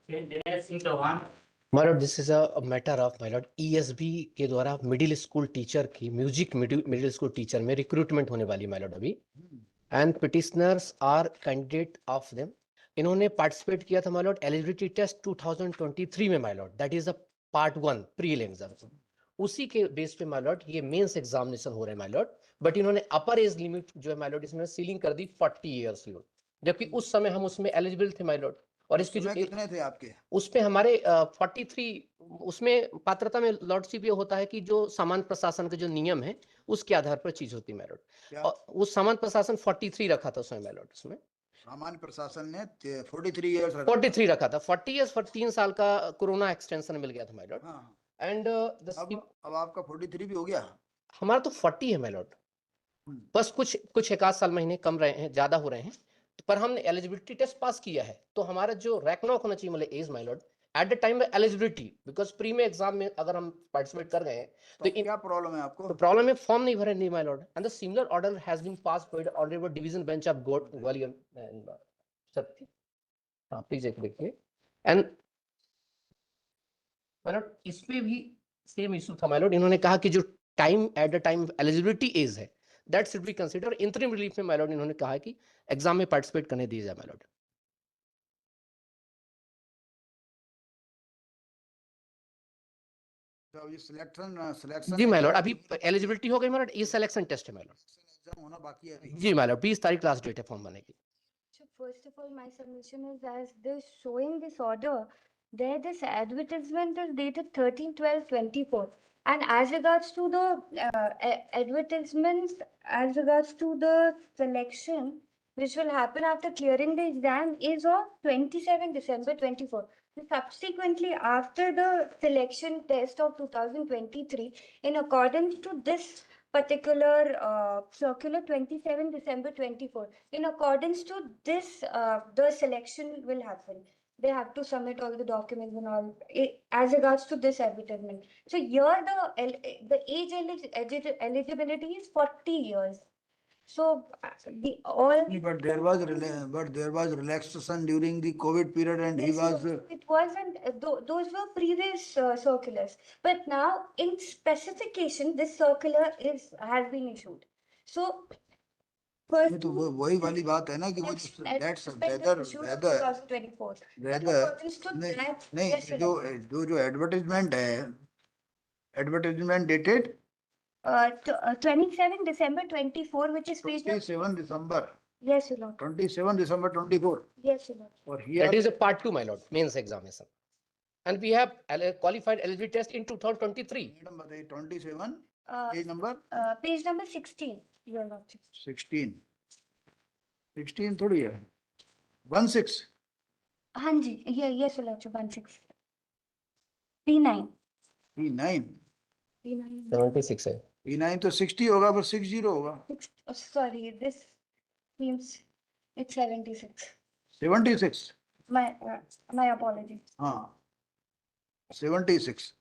Dinesh Singh Chauhan. My lord, this is a matter of my lord ESB के द्वारा middle school teacher की music middle school teacher में recruitment होने वाली my lord अभी, and petitioners are candidate of them. इन्होंने participate किया था my lord एलिजिबिलिटी टेस्ट 2023 में my lord, that is a part 1 prelim exam. उसी के बेस पे my lord ये मेंस एग्जामिनेशन हो रहा है my lord, बट इन्होंने अपर एज लिमिट जो है my lord इसमें सीलिंग कर दी 40 इयर्स की, जबकि उस समय हम उसमें एलिजिबल थे my lord। और इसकी जो कितने थे आपके? उसमें हमारे 43, उसमें पात्रता में लॉर्डशिप ये होता है कि जो सामान्य प्रशासन के जो नियम है उसके आधार पर चीज होती है मैलॉर्ड, और उस सामान्य प्रशासन 43 रखा था उसमें मैलॉर्ड। उसमें सामान्य प्रशासन ने 43 इयर्स 43 रखा था, 40 इयर्स पर 3 साल का कोरोना एक्सटेंशन मिल गया था मैलॉर्ड। एंड अब आपका 43 भी हो गया? हमारा तो 40 है मैलॉर्ड, बस कुछ एक आध साल महीने कम रहे हैं, ज्यादा हो रहे हैं, पर हमने एलिजिबिलिटी टेस्ट पास किया है। तो हमारा जो रैंक नॉक होना चाहिए मतलब as my lord at the time of eligibility, because pre में एग्जाम में अगर हम पार्टिसिपेट कर गए हैं तो क्या प्रॉब्लम है आपको? तो प्रॉब्लम है फॉर्म नहीं भरे नहीं my lord, and the similar order has been passed by the honourable division bench of Gwalior सत्य। हां प्लीज एक देखिए। एंड माय लॉर्ड इस पे भी सेम इशू था माय लॉर्ड, इन्होंने कहा कि जो time at the time eligibility age है that should be consider. Interim relief में माय लॉर्ड इन्होंने कहा कि एग्जाम में पार्टिसिपेट करने दिया जाए माय लॉर्ड। तो ये सिलेक्शन जी माय लॉर्ड अभी एलिजिबिलिटी हो गई माय लॉर्ड, ये सिलेक्शन टेस्ट है माय लॉर्ड, एग्जाम होना बाकी है जी माय लॉर्ड 20 तारीख लास्ट डेट है फॉर्म भरने की। So first of all, my submission is as this showing this order, there this advertisement is dated 13/12/24, and as regards to the advertisements, as regards to the selection which will happen after clearing the exam is on 27 December 24. Subsequently, after the selection test of 2023, in accordance to this particular circular 27 December 24, in accordance to this the selection will happen. They have to submit all the documents and all as regards to this advertisement. So here the age eligibility is 40 years. So the all but there was relaxation during the COVID period, and he was it wasn't those were previous circulars, but now in specification this circular has been issued. So नहीं, तो वही वाली बात है ना कि वो that's नहीं जो एडवर्टाइजमेंट है, advertisement dated 27 December 24, which is page 27 December. Yes, your lord. 27 December 24. Yes, your lord. और here that is a part 2 my lord mains examination, and we have qualified eligibility test in 2023. Madam बताइए 27 page number page number 16, your lord. 16 थोड़ी है 16. हाँ जी, ये yes, your lord. 16 P9 76 है, P9 तो 60 होगा, पर 60 होगा। sorry, this means it's 76. 76 my apologies. हाँ 76.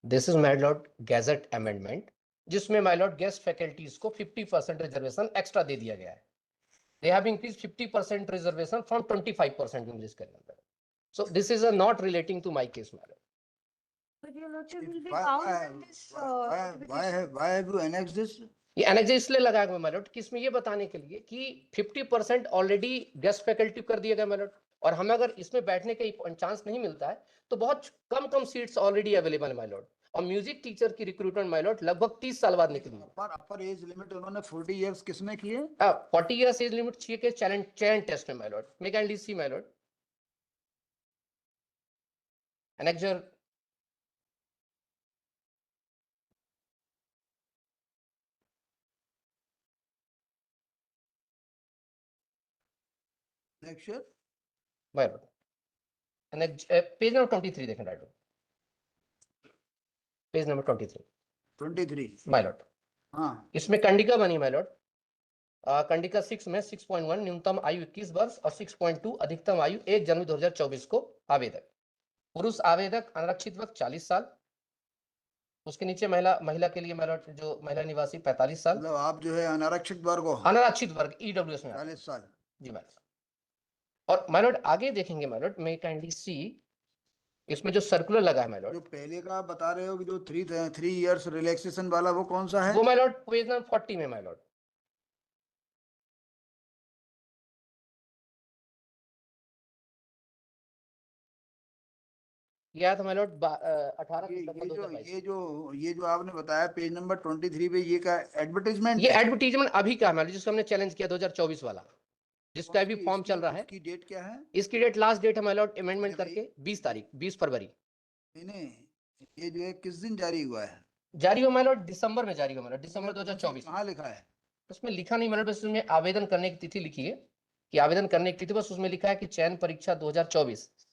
this is my lord gazette amendment, जिसमें my lord गेस्ट फैकल्टीज को 50% रिजर्वेशन एक्स्ट्रा दे दिया गया है। they have increased 50% reservation from 25% in this calendar. So this is a not relating to my case my lord. But your lordship will be bound in this Why have you annexed this? ये annex इसलिए लगाया गया my Lord कि इसमें ये बताने के लिए कि 50% ऑलरेडी गेस्ट फैकल्टी कर दिया गया माय लॉर्ड, और हमें अगर इसमें बैठने का चांस नहीं मिलता है तो बहुत कम सीट्स ऑलरेडी अवेलेबल है माय लॉर्ड, और म्यूजिक टीचर की रिक्रूटमेंट माय लॉर्ड लगभग 30 साल बाद निकली है। अपर एज लिमिट उन्होंने 40 इयर्स किसमें किए? 40 इयर्स एज लिमिट चाहिए के चयन टेस्ट में my Lord, may can see my Lord annexure next my Lord page number 23 देखें right, page number 23 my Lord. हाँ इसमें कंडिका बनी माय लॉर्ड, कंडिका 6 में 6.1 न्यूनतम आयु 21 वर्ष और 6.2 अधिकतम आयु 1 जनवरी 2024 को आवेदक, पुरुष आवेदक अनारक्षित वक्त 40 साल, उसके नीचे महिला महिला के लिए माय लॉर्ड जो महिला निवासी 45 साल, मतलब आप जो है अनारक्षित वर्ग हो, अनारक्षित वर्ग ईडब्ल्यूएस में आता है। 40 साल। जी माय लॉर्ड। और माय लॉर्ड आगे देखेंगे माय लॉर्ड, मे काइंडली सी, इसमें जो सर्कुलर लगा है माय जो लॉर्ड, पहले का आप बता रहे हो कि जो 3 इयर्स रिलैक्सेशन वाला, वो कौन सा है? वो माय लॉर्ड पेज नंबर 40 में माय लॉर्ड। ये आया था माय लॉर्ड 18 सितंबर 2022। ये जो आपने बताया पेज नंबर 23 पे, ये का एडवर्टाइजमेंट ये है? एडवर्टीजमेंट अभी का है माय लॉर्ड, जिसको हमने चैलेंज किया 2024 वाला, जिसका अभी फॉर्म चल रहा है। इसकी डेट क्या है? इसकी डेट, लास्ट डेट है माय लॉर्ड अमेंडमेंट अरे भाई, करके 20 तारीख, 20 फरवरी। नहीं, ये जो है किस दिन जारी हुआ है? जारी हुआ माय लॉर्ड दिसंबर में, जारी हुआ माय लॉर्ड दिसंबर कौन सी- 2024। कहाँ लिखा है? उसमें लिखा नहीं माय लॉर्ड, बस उसमें आवेदन करने की तिथि लिखी है कि आवेदन करने की तिथि, बस उसमें लिखा है कि चयन परीक्षा 2024,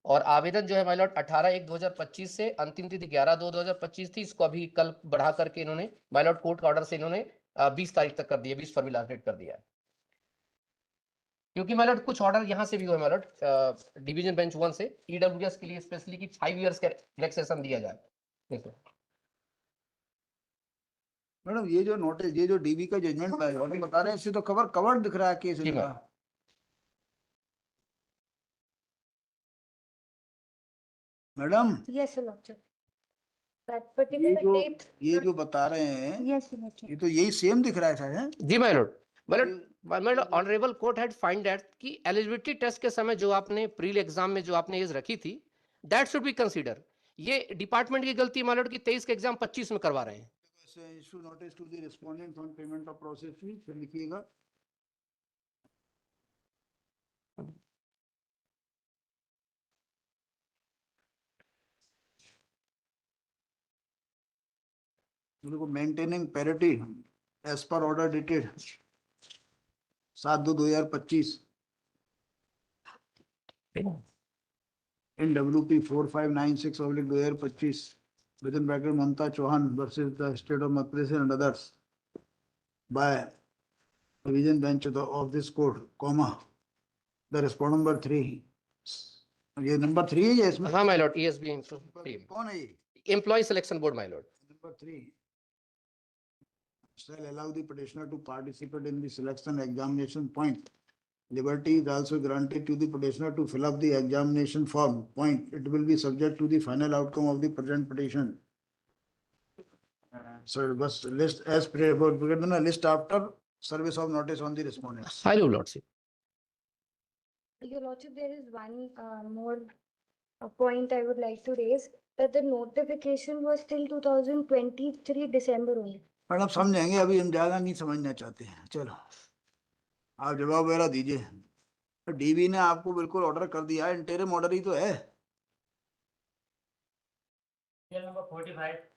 और आवेदन जो है माय लॉर्ड 18/1/2025 से, अंतिम तिथि 11/2/2025 थी। इसको अभी कल बढ़ा करके इन्होंने माय लॉर्ड कोर्ट का ऑर्डर से इन्होंने 20 तारीख तक कर दिया, 20 फरवरी लास्ट डेट कर दिया है। क्योंकि माय लॉर्ड कुछ ऑर्डर यहाँ से भी हुए माय लॉर्ड, डिवीजन बेंच 1 से ईडब्ल्यूएस के लिए स्पेशली कि 5 इयर्स का रिलैक्सेशन दिया जाए। देखो मैडम, ये जो नोटिस, ये जो डीबी का जजमेंट बता रहे हैं, इससे तो कवर दिख रहा है केस जी इनका। Ma'am. Madam, Yes, Your Lordship. That ये particular जो date. ये जो बता रहे हैं, Yes, Your Lordship. ये तो यही सेम दिख रहा है सर, है? जी माय लॉर्ड, ये- my Lord honourable court had find that कि एलिजिबिलिटी टेस्ट के समय जो आपने प्री एग्जाम में जो आपने एज रखी थी, दैट शुड बी कंसीडर। ये डिपार्टमेंट की गलती माय लॉर्ड की 23 का एग्जाम 25 में करवा रहे हैं। Issue notice to the respondent on payment of process fee, फिर लिखिएगा। देखो, maintaining parity as per order dated 7/2/2025 in WP 4596/2025 within bracket Mamta Chauhan versus the state of Madhya Pradesh and others by division bench of this court, comma, the respondent number 3, ये number 3 है ये इसमें? हाँ my Lord, ESB कौन है ये? Employ selection board my lord. Number 3 shall allow the petitioner to participate in the selection examination point. Liberty is also granted to the petitioner to fill up the examination form. Point. It will be subject to the final outcome of the present petition. So बस list as per list after service of notice on the respondent. Hi lordship. Your Lordship, there is one more point I would like to raise, that the notification was till 2023 December only. Madam समझेंगे, अभी हम ज्यादा नहीं समझना चाहते हैं। चलो आप जवाब वगैरह दीजिए। डीबी ने आपको बिल्कुल ऑर्डर कर दिया है, इंटरिम ऑर्डर ही तो है। नंबर 45